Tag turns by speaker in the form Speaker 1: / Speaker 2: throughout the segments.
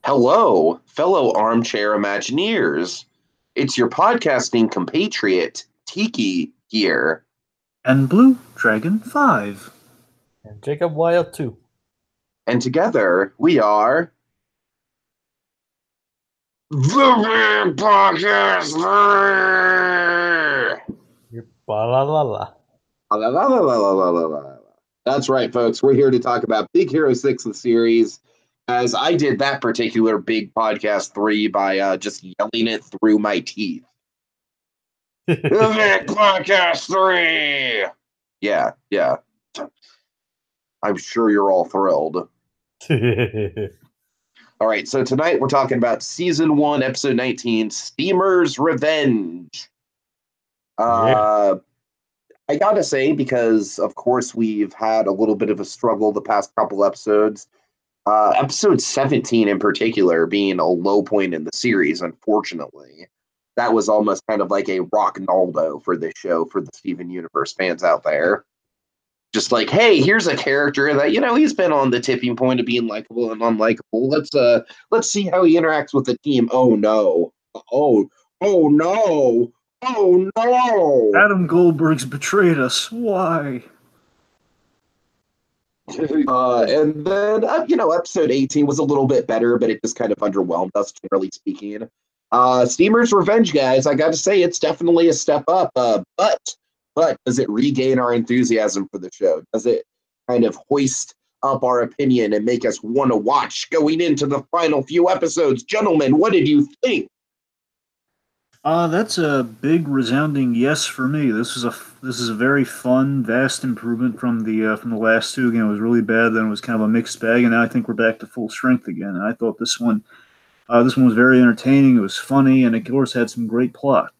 Speaker 1: Hello, fellow armchair Imagineers. It's your podcasting compatriot, Tiki, here.
Speaker 2: And BlueDragonFive.
Speaker 3: And Jacob Wile, too.
Speaker 1: And together, we are... The Podcast!
Speaker 3: Ba-la-la-la.
Speaker 1: That's right, folks. We're here to talk about Big Hero 6, the series, as I did that particular Big Podcast 3 by just yelling it through my teeth. The Big Podcast 3! Yeah. I'm sure you're all thrilled. All right, so tonight we're talking about Season 1, Episode 19, Steamer's Revenge. I gotta say, because of course we've had a little bit of a struggle the past couple episodes, episode 17 in particular being a low point in the series, unfortunately. That was almost kind of like a Rocknaldo for this show, for the Steven Universe fans out there. Just like, hey, here's a character that, he's been on the tipping point of being likable and unlikable. Let's see how he interacts with the team. Oh no. Oh no. Oh no!
Speaker 2: Adam Goldberg's betrayed us. Why?
Speaker 1: And then, episode 18 was a little bit better, but it just kind of underwhelmed us, generally speaking. Steamer's Revenge, guys, I gotta say, it's definitely a step up. But does it regain our enthusiasm for the show? Does it kind of hoist up our opinion and make us want to watch going into the final few episodes? Gentlemen, what did you think?
Speaker 2: That's a big resounding yes for me. This is a very fun, vast improvement from the last two. Again, it was really bad. Then it was kind of a mixed bag, and now I think we're back to full strength again. And I thought this one was very entertaining. It was funny, and of course had some great plot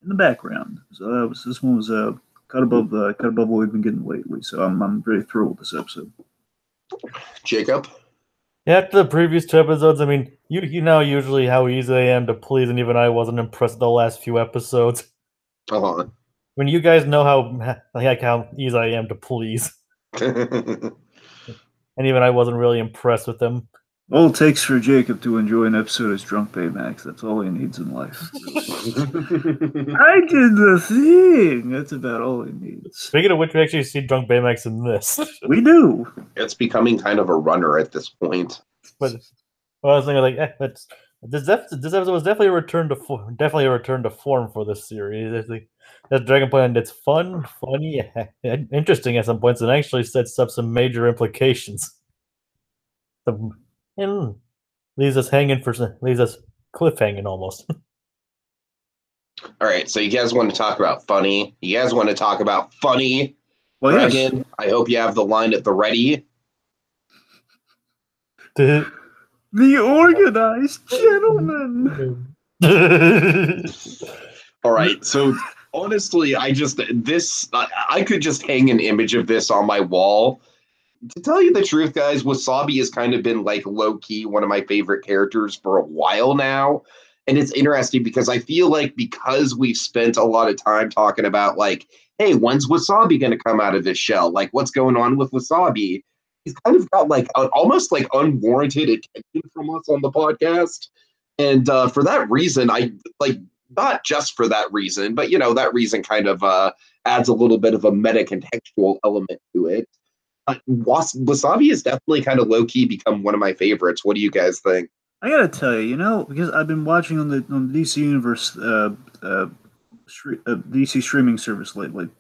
Speaker 2: in the background. So this one was cut above what we've been getting lately. So I'm very thrilled with this episode.
Speaker 1: Jacob.
Speaker 3: Yeah, after the previous two episodes, I mean, you know usually how easy I am to please, and even I wasn't impressed with the last few episodes.
Speaker 1: Uh-huh.
Speaker 3: When you guys know how easy I am to please. And even I wasn't really impressed with them.
Speaker 2: All it takes for Jacob to enjoy an episode is Drunk Baymax. That's all he needs in life. I did the thing. That's about all he needs.
Speaker 3: Speaking of which, we actually see Drunk Baymax in this.
Speaker 2: We do.
Speaker 1: It's becoming kind of a runner at this point.
Speaker 3: But I was thinking, like, this episode was definitely a return to form for this series. That Dragon Point, it's fun, funny, and interesting at some points, and actually sets up some major implications. And leaves us cliffhanging almost.
Speaker 1: All right, so you guys want to talk about funny? You guys want to talk about funny?
Speaker 2: Well,
Speaker 1: Dragon, yes. I hope you have the line at the ready.
Speaker 2: The organized gentleman.
Speaker 1: All right, so honestly, I could just hang an image of this on my wall. To tell you the truth, guys, Wasabi has kind of been like low-key one of my favorite characters for a while now. And it's interesting because I feel like because we've spent a lot of time talking about like, hey, when's Wasabi going to come out of this shell? Like, what's going on with Wasabi? He's kind of got like almost like unwarranted attention from us on the podcast. And for that reason, not just for that reason, but that reason kind of adds a little bit of a meta-contextual element to it. Wasabi has definitely kind of low-key become one of my favorites. What do you guys think?
Speaker 2: I gotta tell you, because I've been watching on the DC Universe DC streaming service lately.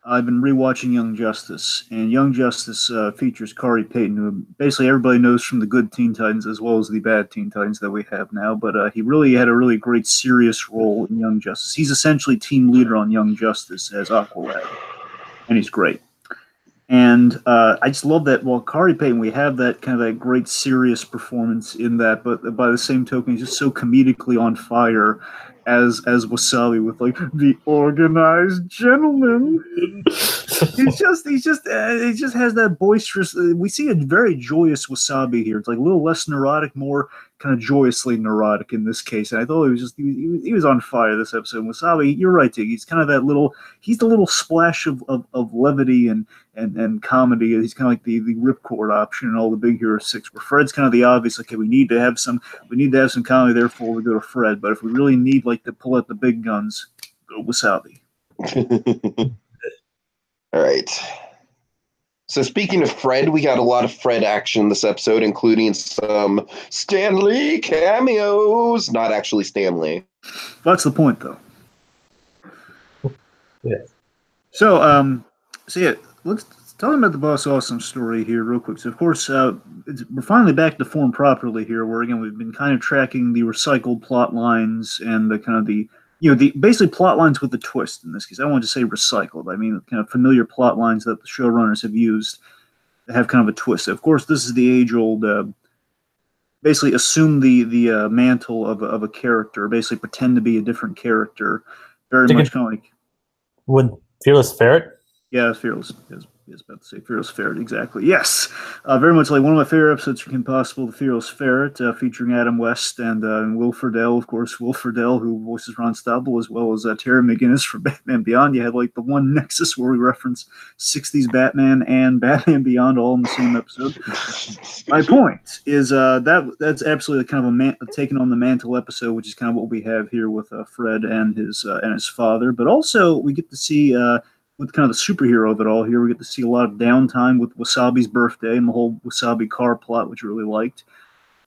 Speaker 2: I've been rewatching Young Justice, and Young Justice features Kari Payton, who basically everybody knows from the good Teen Titans as well as the bad Teen Titans that we have now. But he really had a really great serious role in Young Justice. He's essentially team leader on Young Justice as Aqualad, and he's great. And I just love that. Well, Kari Payton, we have that kind of that great serious performance in that, but by the same token, he's just so comedically on fire as Wasabi with like the organized gentleman. he just has that boisterous. We see a very joyous Wasabi here. It's like a little less neurotic, more kind of joyously neurotic in this case. And I thought he was on fire this episode. And Wasabi, you're right, Tiki. He's kind of he's the little splash of levity and comedy. He's kind of like the ripcord option in all the Big Hero 6, where Fred's kind of the obvious, okay, we need to have some comedy, therefore we go to Fred. But if we really need to pull out the big guns, go Wasabi.
Speaker 1: All right. So speaking of Fred, we got a lot of Fred action this episode, including some Stan Lee cameos. Not actually Stan Lee.
Speaker 2: That's the point, though.
Speaker 3: Yeah.
Speaker 2: So yeah, let's tell them about the Boss Awesome story here real quick. So, of course, we're finally back to form properly here, where, again, we've been kind of tracking the recycled plot lines and the kind of the basically plot lines with a twist in this case. I don't want to say recycled. I mean, kind of familiar plot lines that the showrunners have used to have kind of a twist. Of course, this is the age-old, basically assume the mantle of a character, basically pretend to be a different character. Very much kind of like...
Speaker 3: When Fearless Ferret?
Speaker 2: Yeah, Fearless. I was about to say Fearless Ferret, exactly. Yes, very much like one of my favorite episodes from Kim Possible, The Fearless Ferret, featuring Adam West and Will Friedle, of course, Will Friedle, who voices Ron Stubble, as well as Terry McGinnis from Batman Beyond. You had the one nexus where we reference 60s Batman and Batman Beyond all in the same episode. My point is that's absolutely kind of a taking on the mantle episode, which is kind of what we have here with Fred and his father. But also we get to see... with kind of the superhero of it all here, we get to see a lot of downtime with Wasabi's birthday and the whole Wasabi car plot, which I really liked,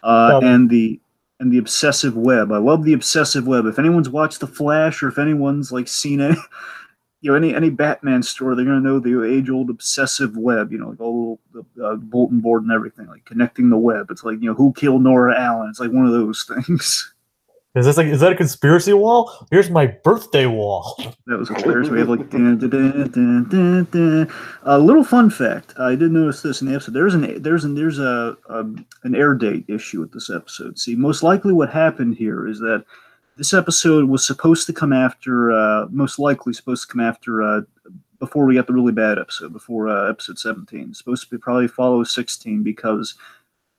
Speaker 2: and the obsessive web. I love the obsessive web. If anyone's watched The Flash, or if anyone's seen any Batman story, they're gonna know the age-old obsessive web. All the bulletin board and everything, connecting the web. It's who killed Nora Allen? It's one of those things.
Speaker 3: Is that a conspiracy wall? Here's my birthday wall.
Speaker 2: That was hilarious. We have dun, dun, dun, dun, dun, dun. A little fun fact. I did notice this in the episode. There's an air date issue with this episode. See, most likely what happened here is that this episode was supposed to come after, before we got the really bad episode, before episode 17. It's supposed to probably follow 16 because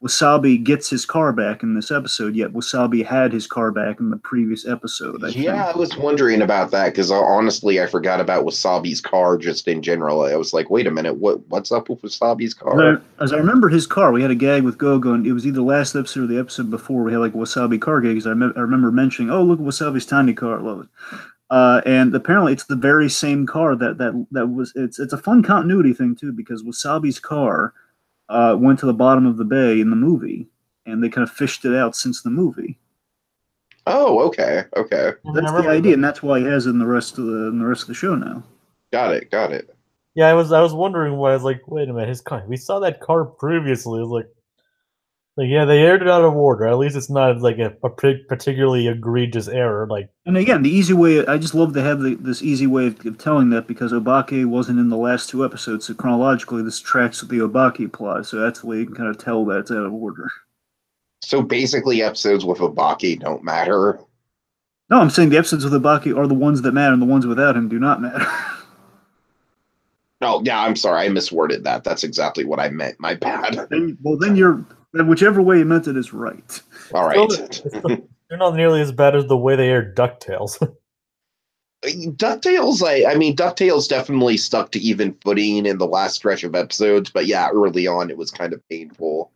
Speaker 2: Wasabi gets his car back in this episode, yet Wasabi had his car back in the previous episode.
Speaker 1: I was wondering about that because honestly, I forgot about Wasabi's car just in general. I was like, wait a minute, what's up with Wasabi's car?
Speaker 2: As I remember his car, we had a gag with Gogo, and it was either last episode or the episode before we had Wasabi car gags. I remember mentioning, oh, look at Wasabi's tiny car, I love it. And apparently it's the very same car that was. It's a fun continuity thing too, because Wasabi's car went to the bottom of the bay in the movie, and they kind of fished it out since the movie.
Speaker 1: Oh, okay.
Speaker 2: That's the idea, and that's why he has it in the rest of the show now.
Speaker 1: Got it.
Speaker 3: Yeah, I was wondering why. I was like, wait a minute, his car. We saw that car previously. I was like, yeah, they aired it out of order. At least it's not a particularly egregious error.
Speaker 2: And again, the easy way. I just love to have this easy way of telling that, because Obake wasn't in the last two episodes, so chronologically this tracks with the Obake plot. So that's the way you can kind of tell that it's out of order.
Speaker 1: So basically, episodes with Obake don't matter.
Speaker 2: No, I'm saying the episodes with Obake are the ones that matter, and the ones without him do not matter.
Speaker 1: Oh yeah, I'm sorry, I misworded that. That's exactly what I meant. My bad.
Speaker 2: Then you're. Whichever way you meant it is right.
Speaker 1: All right.
Speaker 3: They're not nearly as bad as the way they aired DuckTales.
Speaker 1: DuckTales, DuckTales definitely stuck to even footing in the last stretch of episodes, but yeah, early on it was kind of painful.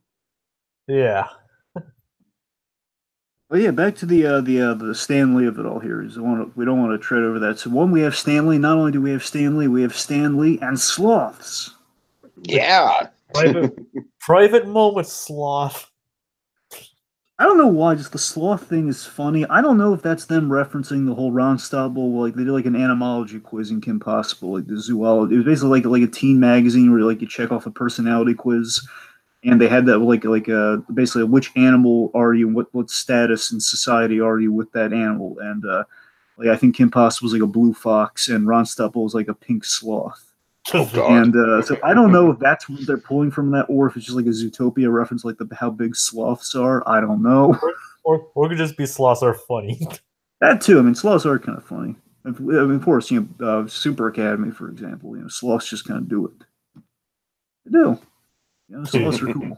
Speaker 3: Yeah.
Speaker 2: Well, yeah, back to the Stan Lee of it all here. We don't want to tread over that. So one, we have Stan Lee. Not only do we have Stan Lee, we have Stan Lee and sloths.
Speaker 1: Yeah.
Speaker 3: Private moment, sloth.
Speaker 2: I don't know why, just the sloth thing is funny. I don't know if that's them referencing the whole Ron Stubble, they did an animology quiz in Kim Possible, the zoology. It was basically like a teen magazine where you check off a personality quiz, and they had that basically which animal are you, what status in society are you with that animal, and I think Kim Possible was a blue fox, and Ron Stubble was a pink sloth.
Speaker 1: Oh, God.
Speaker 2: And so I don't know if that's what they're pulling from that, or if it's just a Zootopia reference, how big sloths are. I don't know.
Speaker 3: Or it could just be sloths are funny.
Speaker 2: That too. Sloths are kind of funny. Of course, Super Academy, for example. Sloths just kind of do it. They do. Sloths are cool.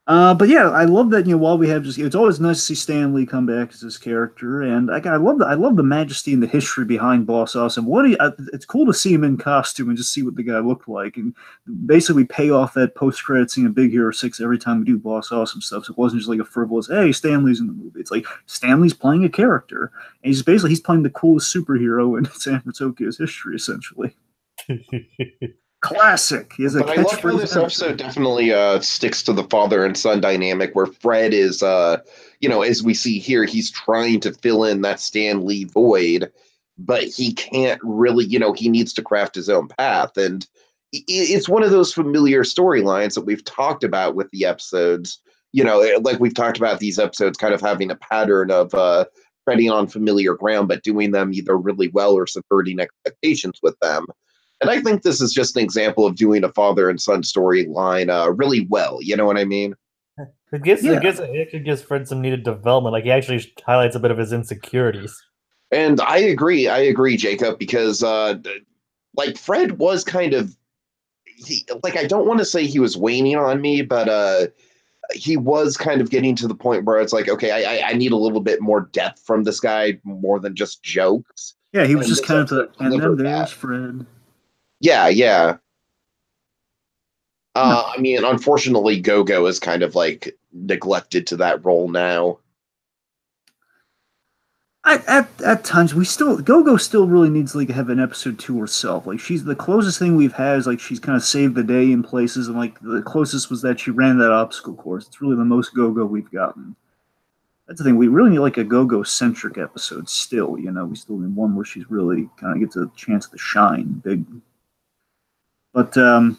Speaker 2: But yeah, I love that. While we have just, it's always nice to see Stan Lee come back as this character, and I love the majesty and the history behind Boss Awesome. It's cool to see him in costume and just see what the guy looked like, and basically pay off that post credit scene of Big Hero 6 every time we do Boss Awesome stuff. So it wasn't just like a frivolous, hey, Stan Lee's in the movie. It's like Stan Lee's playing a character, and he's playing the coolest superhero in San Francisco's history, essentially. Classic. He has a
Speaker 1: But I love how this episode definitely sticks to the father and son dynamic, where Fred is, as we see here, he's trying to fill in that Stan Lee void, but he can't really, he needs to craft his own path. And it's one of those familiar storylines that we've talked about with the episodes, like we've talked about these episodes kind of having a pattern of treading on familiar ground, but doing them either really well or subverting expectations with them. And I think this is just an example of doing a father and son storyline really well. You know what I mean?
Speaker 3: It actually gives Fred some needed development. Like he actually highlights a bit of his insecurities.
Speaker 1: And I agree, Jacob, because Fred was kind of, I don't want to say he was waning on me, but he was kind of getting to the point where it's like, okay, I need a little bit more depth from this guy, more than just jokes.
Speaker 2: Yeah, he was just kind of and then there's Fred.
Speaker 1: Yeah. I mean, unfortunately, Go-Go is kind of neglected to that role now.
Speaker 2: At times, Go-Go still really needs to have an episode to herself. She's the closest thing we've had is she's kind of saved the day in places, and the closest was that she ran that obstacle course. It's really the most Go-Go we've gotten. That's the thing. We really need a Go-Go centric episode still. We still need one where she's really kind of gets a chance to shine big. But I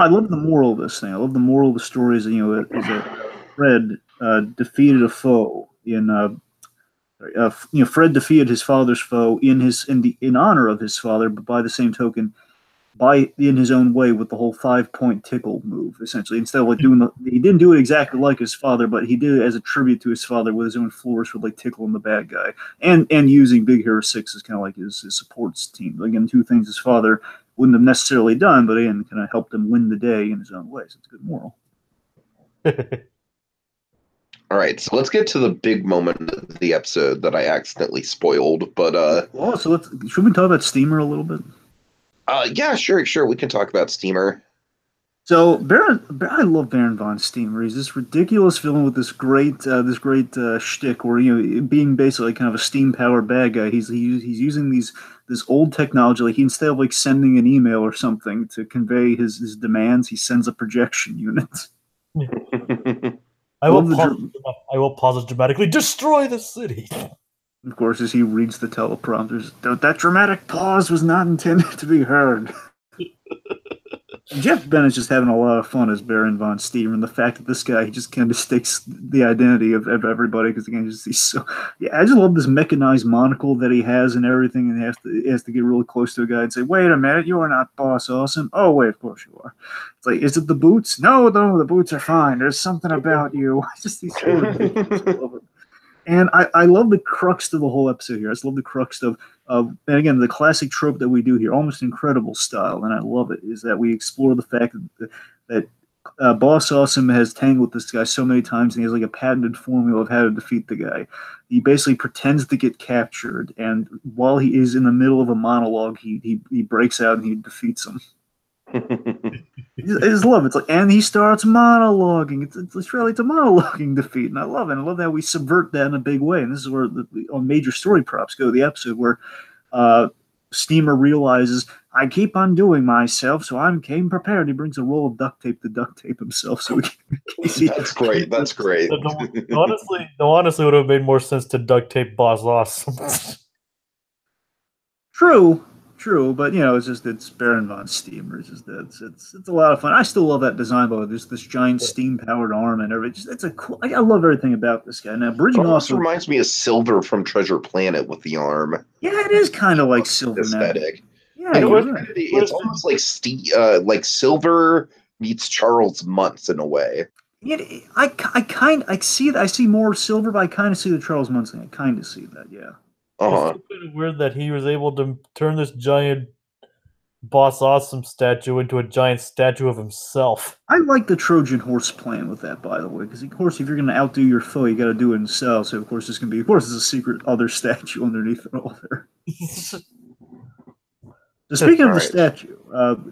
Speaker 2: love the moral of this thing. I love the moral of the story is that Fred defeated a foe Fred defeated his father's foe in honor of his father, but by the same token, in his own way with the whole 5-point tickle move. Essentially, instead of he didn't do it exactly like his father, but he did it as a tribute to his father with his own flourish with tickling the bad guy and using Big Hero 6 as kind of his supports team. Again, two things his father wouldn't have necessarily done, but again, kind of helped him win the day in his own way. So it's a good moral.
Speaker 1: All right, so let's get to the big moment of the episode that I accidentally spoiled. But
Speaker 2: should we talk about Steamer a little bit?
Speaker 1: Yeah, sure. We can talk about Steamer.
Speaker 2: So I love Baron von Steamer. He's this ridiculous villain with this great shtick, where being basically kind of a steam-powered bad guy. He's using this old technology. He instead of sending an email or something to convey his demands, he sends a projection unit.
Speaker 3: I will pause it dramatically. Destroy the city.
Speaker 2: Of course, as he reads the teleprompters, that dramatic pause was not intended to be heard. Jeff Bennett's just having a lot of fun as Baron von Steamer, and the fact that this guy, he just kind of stakes the identity of everybody, because again, he's so. Yeah, I just love this mechanized monocle that he has and everything, and he has to get really close to a guy and say, "Wait a minute, you are not Boss Awesome." "Oh, wait, of course you are." It's is it the boots? No, the boots are fine. There's something about you. It's just these so ridiculous. I love it. And I love the crux to the whole episode here. I just love the crux of and again, the classic trope that we do here, almost Incredible style, and I love it, is that we explore the fact that Boss Awesome has tangled with this guy so many times, and he has a patented formula of how to defeat the guy. He basically pretends to get captured, and while he is in the middle of a monologue, he breaks out and he defeats him. I just love it. And he starts monologuing. It's really a monologuing defeat, and I love it. I love that we subvert that in a big way. And this is where the major story props go. The episode where Steamer realizes, I keep undoing myself, so I came prepared. He brings a roll of duct tape to duct tape himself. So
Speaker 1: that's great. That's great.
Speaker 3: Honestly, would have made more sense to duct tape Boss Awesome.
Speaker 2: True, but it's Baron von Steamer. It's a lot of fun. I still love that design, though. There's this giant steam-powered arm and everything. It's a cool. I love everything about this guy. Now, bridging off
Speaker 1: reminds me of Silver from Treasure Planet with the arm.
Speaker 2: Yeah, it is kind of like Silver
Speaker 1: aesthetic.
Speaker 2: Now.
Speaker 1: Yeah, it's almost like Silver meets Charles Muntz in a way.
Speaker 2: Yeah, I see that. I see more Silver, but I kind of see the Charles Muntz thing. I kind of see that. Yeah.
Speaker 3: It's kind of weird that he was able to turn this giant Boss Awesome statue into a giant statue of himself.
Speaker 2: I like the Trojan horse plan with that, by the way, because of course, if you're going to outdo your foe, you got to do it in style. So of course, there's a secret other statue underneath it all there. So speaking of the statue,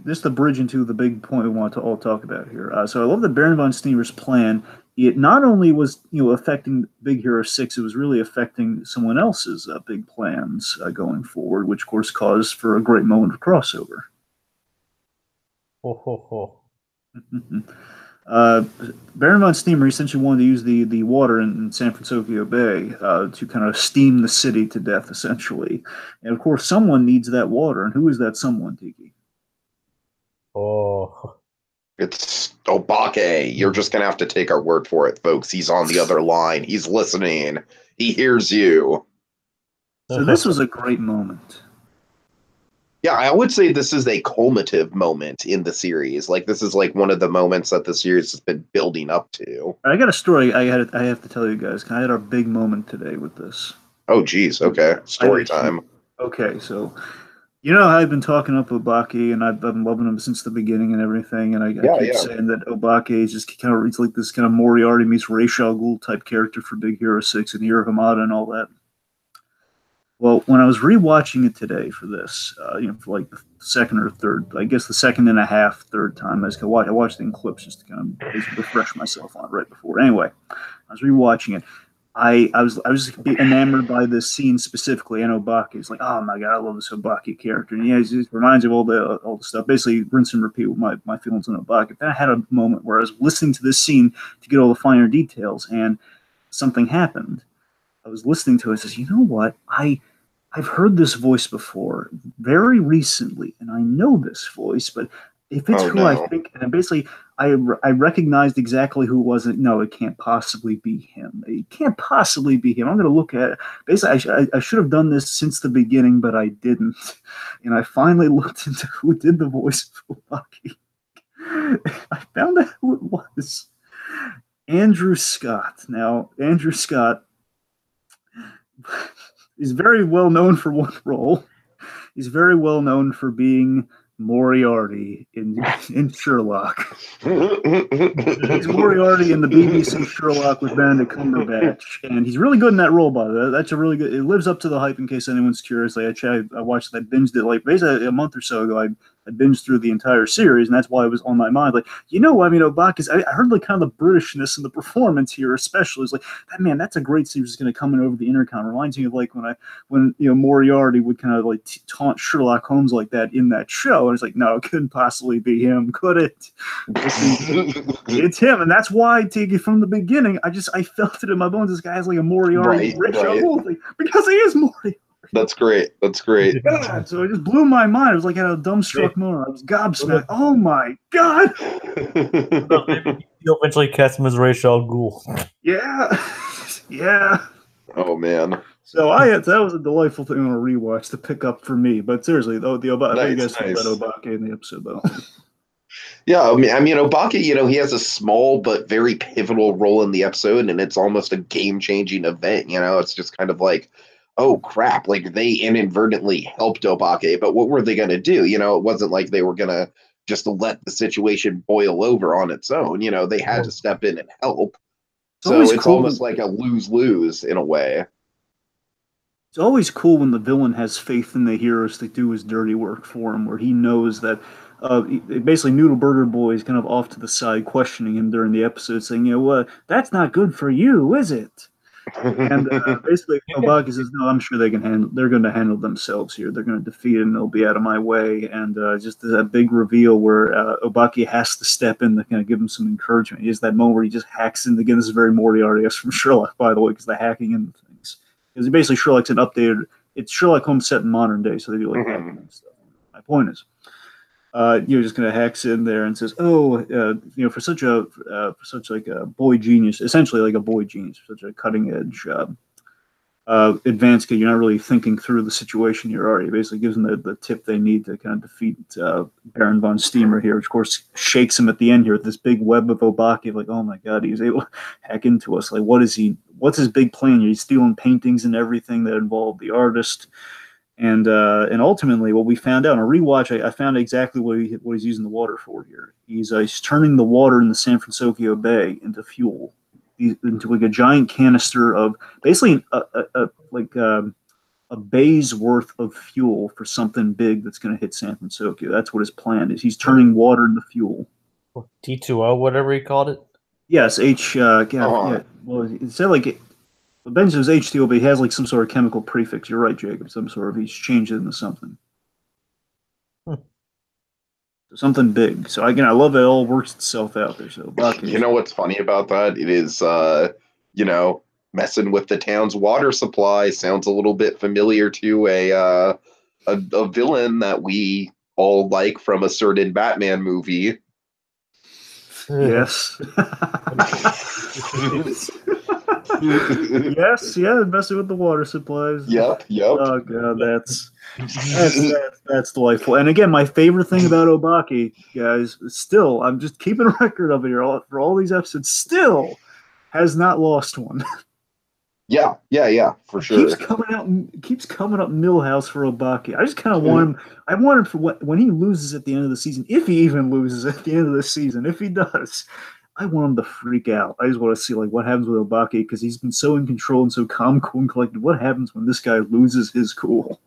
Speaker 2: this is the bridge into the big point we want to all talk about here. So I love that Baron von Steamer's plan. It not only was affecting Big Hero 6, it was really affecting someone else's big plans going forward, which of course caused for a great moment of crossover.
Speaker 3: Ho ho ho.
Speaker 2: Baron von Steamer essentially wanted to use the water in San Francisco Bay to kind of steam the city to death, essentially. And of course, someone needs that water. And who is that someone, Tiki?
Speaker 3: Oh.
Speaker 1: It's Obake. You're just going to have to take our word for it, folks. He's on the other line. He's listening. He hears you.
Speaker 2: So this was a great moment.
Speaker 1: Yeah, I would say this is a culminative moment in the series. Like, this is like one of the moments that the series has been building up to.
Speaker 2: I got a story I have to tell you guys. I had our big moment today with this.
Speaker 1: Oh, geez. Okay. Story time.
Speaker 2: Okay, so you know how I've been talking up Obake, and I've been loving him since the beginning and everything, and I keep saying that Obake is just kind of reads like this kind of Moriarty meets Ra's al Ghul type character for Big Hero 6 and Hero Hamada and all that. Well, when I was rewatching it today for this, for like the second or third, I guess the second and a half, third time, I watched it in clips just to kind of basically refresh myself on it right before. Anyway, I was rewatching it. I was enamored by this scene specifically, and Obake is like, oh my god, I love this Obake character. And yeah, it reminds me of all the stuff. Basically, rinse and repeat with my feelings on Obake. Then I had a moment where I was listening to this scene to get all the finer details, and something happened. I was listening to it and says, you know what? I've heard this voice before very recently, and I know this voice, but if it's I think, and basically I recognized exactly who it was. No, it can't possibly be him. It can't possibly be him. I'm going to look at it. Basically, I should have done this since the beginning, but I didn't. And I finally looked into who did the voice of Obake. I found out who it was. Andrew Scott. Now, Andrew Scott is very well known for one role. He's very well known for being Moriarty in Sherlock. He's Moriarty in the BBC Sherlock with Benedict Cumberbatch, and he's really good in that role. By the way, that's a really good. It lives up to the hype. In case anyone's curious, I watched. I binged it like basically a month or so ago. I binged through the entire series, and that's why it was on my mind. Like, Obake is. I heard like kind of the Britishness in the performance here, especially. It's like that man. That's a great scene. Just going to come in over the intercom. Reminds me of like when Moriarty would kind of like taunt Sherlock Holmes like that in that show. And it's like, no, it couldn't possibly be him, could it? It's him, and that's why Tiki from the beginning. I felt it in my bones. This guy has like a Moriarty thing because he is Moriarty.
Speaker 1: That's great. That's great.
Speaker 2: God, so it just blew my mind. It was like I had a dumbstruck moment. I was gobsmacked. Oh my god!
Speaker 3: You'll eventually cast him as Ra's al Ghul.
Speaker 2: Yeah, yeah.
Speaker 1: Oh man.
Speaker 2: So that was a delightful thing on a rewatch to pick up for me. But seriously, though, you guys talked about Obake in the episode, though.
Speaker 1: Yeah, I mean, Obake, he has a small but very pivotal role in the episode, and it's almost a game-changing event. It's just kind of like, oh crap, like they inadvertently helped Obake, but what were they going to do? It wasn't like they were going to just let the situation boil over on its own. They had to step in and help. So it's almost like a lose-lose in a way.
Speaker 2: It's always cool when the villain has faith in the heroes to do his dirty work for him, where he knows that basically Noodle Burger Boy is kind of off to the side questioning him during the episode, saying, that's not good for you, is it? And basically, Obake says, "No, I'm sure they can handle. They're going to handle themselves here. They're going to defeat him. They'll be out of my way." And just that big reveal where Obake has to step in to kind of give him some encouragement. He has that moment where he just hacks in. Again, this is very Moriarty from Sherlock, by the way, because the hacking into things. Because basically, Sherlock's an updated. It's Sherlock Holmes set in modern day, so they do like hacking and stuff. My point is, just kind of hacks in there and says, for such like a boy genius, essentially like a boy genius, such a cutting edge advanced kid, you're not really thinking through the situation you're already. Basically gives them the tip they need to kind of defeat Baron von Steamer here, which of course shakes him at the end here with this big web of Obake, like, oh my god, he's able to hack into us. Like, what's his big plan? He's stealing paintings and everything that involve the artist. And ultimately, what we found out on a rewatch, I found exactly what he's using the water for here. He's turning the water in the San Francisco Bay into fuel, into like a giant canister of basically a bay's worth of fuel for something big that's going to hit San Francisco. That's what his plan is. He's turning water into fuel.
Speaker 3: T2O, whatever he called it.
Speaker 2: Yes, yeah. Well, it said like Ben's is H2O, but he has like some sort of chemical prefix. You're right, Jacob. Some sort of he's changed it into something. Something big. So again, I love it all works itself out there. So
Speaker 1: you know what's funny about that? It is messing with the town's water supply sounds a little bit familiar to a villain that we all like from a certain Batman movie.
Speaker 2: Yes. Yes, yeah, messing with the water supplies.
Speaker 1: Yep.
Speaker 2: Oh god, that's delightful. And again, my favorite thing about Obaki, guys, still, I'm just keeping a record of it here for all these episodes, still has not lost one.
Speaker 1: Yeah, for sure.
Speaker 2: Keeps coming up Millhouse for Obaki. I just kind of want him. I want him for when he loses at the end of the season, if he even loses at the end of the season, if he does. I want him to freak out. I just want to see like what happens with Obaki because he's been so in control and so calm, cool, and collected. What happens when this guy loses his cool?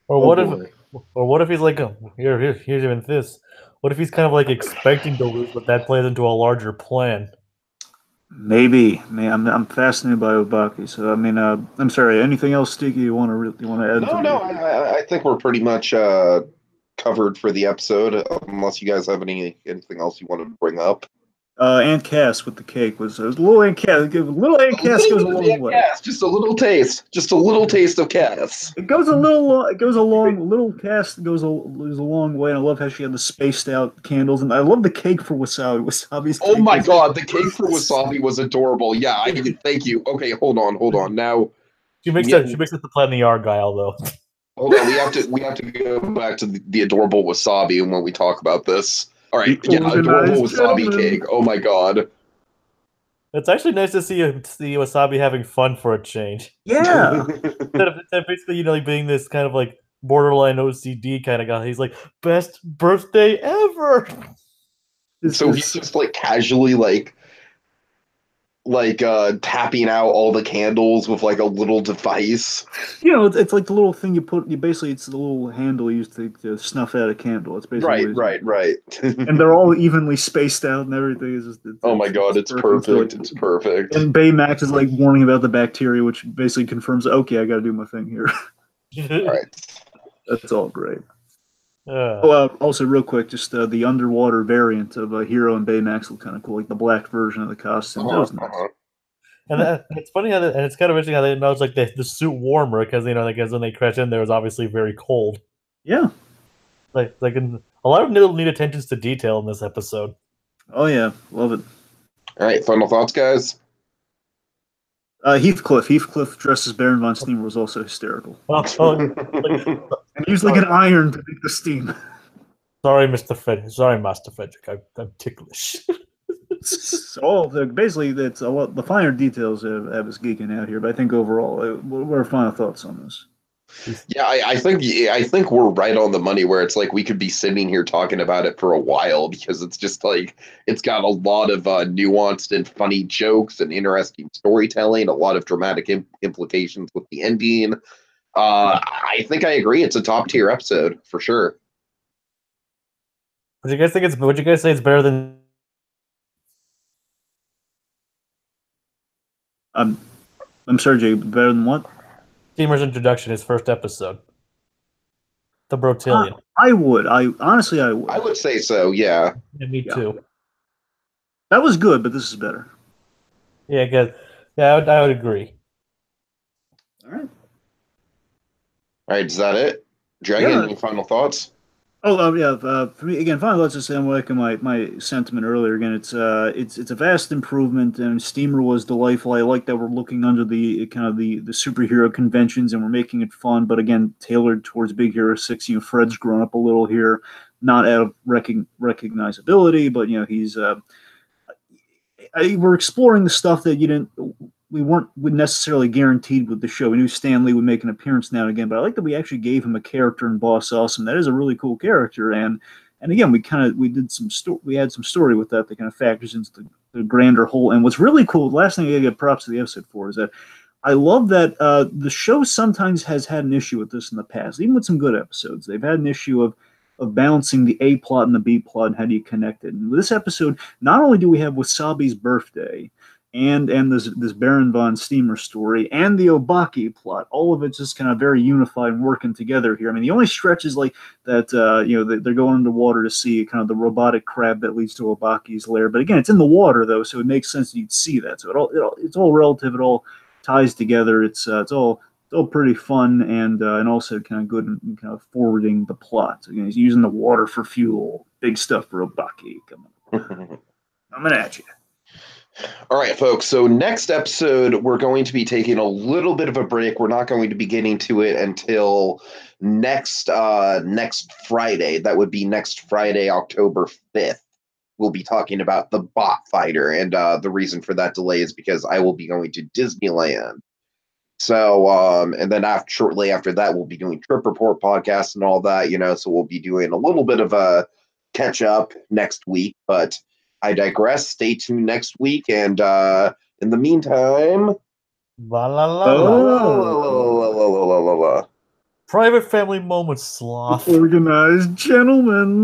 Speaker 3: Or what if he's like, here's even this. What if he's kind of like expecting to lose, but that plays into a larger plan?
Speaker 2: Maybe. I'm fascinated by Obaki. So I mean, I'm sorry. Anything else, Tiki? You want to add?
Speaker 1: No. I think we're pretty much covered for the episode, unless you guys have anything else you want to bring up.
Speaker 2: Aunt Cass with the cake was a little Aunt Cass. Little Aunt Cass goes a long way.
Speaker 1: Cass, just a little taste of Cass.
Speaker 2: It goes a long. Little Cass goes a long way, and I love how she had the spaced out candles, and I love the cake for Wasabi. Wasabi's.
Speaker 1: Oh my god, the cake for Wasabi was adorable. Yeah, thank you. Okay, hold on. Now
Speaker 3: she makes it the Plan the Argyle though.
Speaker 1: Hold on, we have to go back to the adorable Wasabi when we talk about this. All right, adorable Wasabi cake. Oh my god.
Speaker 3: It's actually nice to see Wasabi having fun for a change.
Speaker 2: Yeah.
Speaker 3: Instead of basically, like being this kind of like borderline OCD kind of guy, he's like, best birthday ever.
Speaker 1: So he's just like casually like tapping out all the candles with like a little device.
Speaker 2: It's like the little thing you put. Basically, it's the little handle used to snuff out a candle. It's basically
Speaker 1: right.
Speaker 2: And they're all evenly spaced out and everything.
Speaker 1: Oh my god, it's perfect. It's perfect.
Speaker 2: And Baymax is like warning about the bacteria, which basically confirms, okay, I got to do my thing here.
Speaker 1: All right,
Speaker 2: that's all great. Also, real quick, just the underwater variant of Hero and Baymax look kind of cool, like the black version of the costume. That was nice.
Speaker 3: And it's funny how, and it's kind of interesting how they know it's like the suit warmer because because when they crash in there, it was obviously very cold.
Speaker 2: Yeah,
Speaker 3: like a lot of little neat attentions to detail in this episode.
Speaker 2: Oh yeah, love it.
Speaker 1: All right, final thoughts, guys.
Speaker 2: Heathcliff dressed as Baron von Steamer was also hysterical. And used like an iron to make the steam.
Speaker 3: Sorry, Mr. Frederick. Sorry, Master Frederick. I'm ticklish.
Speaker 2: Basically, that's a lot. The finer details have us geeking out here, but I think overall, what are final thoughts on this?
Speaker 1: Yeah, I think we're right on the money where it's like we could be sitting here talking about it for a while because it's just like it's got a lot of nuanced and funny jokes and interesting storytelling, a lot of dramatic implications with the ending. I think I agree. It's a top tier episode for sure.
Speaker 3: Would you guys say it's better than?
Speaker 2: I'm sorry, Jay. Better than what?
Speaker 3: Steamer's introduction, his first episode. The Brotillion.
Speaker 2: I would. Honestly, I would.
Speaker 1: I would say so, yeah.
Speaker 3: Me too.
Speaker 2: That was good, but this is better.
Speaker 3: Yeah, good. Yeah, I would agree.
Speaker 2: All right.
Speaker 1: All right, is that it? Dragon, any final thoughts?
Speaker 2: Oh, yeah. For me, again, final thoughts. I'm liking my sentiment earlier. Again, it's a vast improvement, and Steamer was delightful. I like that we're looking under the kind of the superhero conventions, and we're making it fun. But again, tailored towards Big Hero 6. Fred's grown up a little here, not out of recognizability, but he's. We're exploring the stuff that you didn't. we weren't necessarily guaranteed with the show. We knew Stan Lee would make an appearance now and again, but I like that we actually gave him a character in Boss Awesome. That is a really cool character, and again, we had some story with that kind of factors into the grander whole. And what's really cool, the last thing I gotta give props to the episode for is that I love that the show sometimes has had an issue with this in the past, even with some good episodes. They've had an issue of balancing the A plot and the B plot and how do you connect it. And this episode, not only do we have Wasabi's birthday and this Baron von Steamer story and the Obaki plot, all of it's just kind of very unified and working together here. I mean, the only stretches like that, they're going underwater to see kind of the robotic crab that leads to Obaki's lair. But again, it's in the water though, so it makes sense that you'd see that. So it's all relative. It all ties together. It's all pretty fun and also kind of good in kind of forwarding the plot. So, again, he's using the water for fuel. Big stuff for Obaki. Coming at you.
Speaker 1: All right, folks. So next episode, we're going to be taking a little bit of a break. We're not going to be getting to it until next Friday. That would be next Friday, October 5th. We'll be talking about the bot fighter. And the reason for that delay is because I will be going to Disneyland. So, and then shortly after that, we'll be doing Trip Report podcasts and all that, so we'll be doing a little bit of a catch up next week, but I digress. Stay tuned next week. And in the meantime,
Speaker 3: La la la la. Private family moments, sloth.
Speaker 2: Organized gentlemen.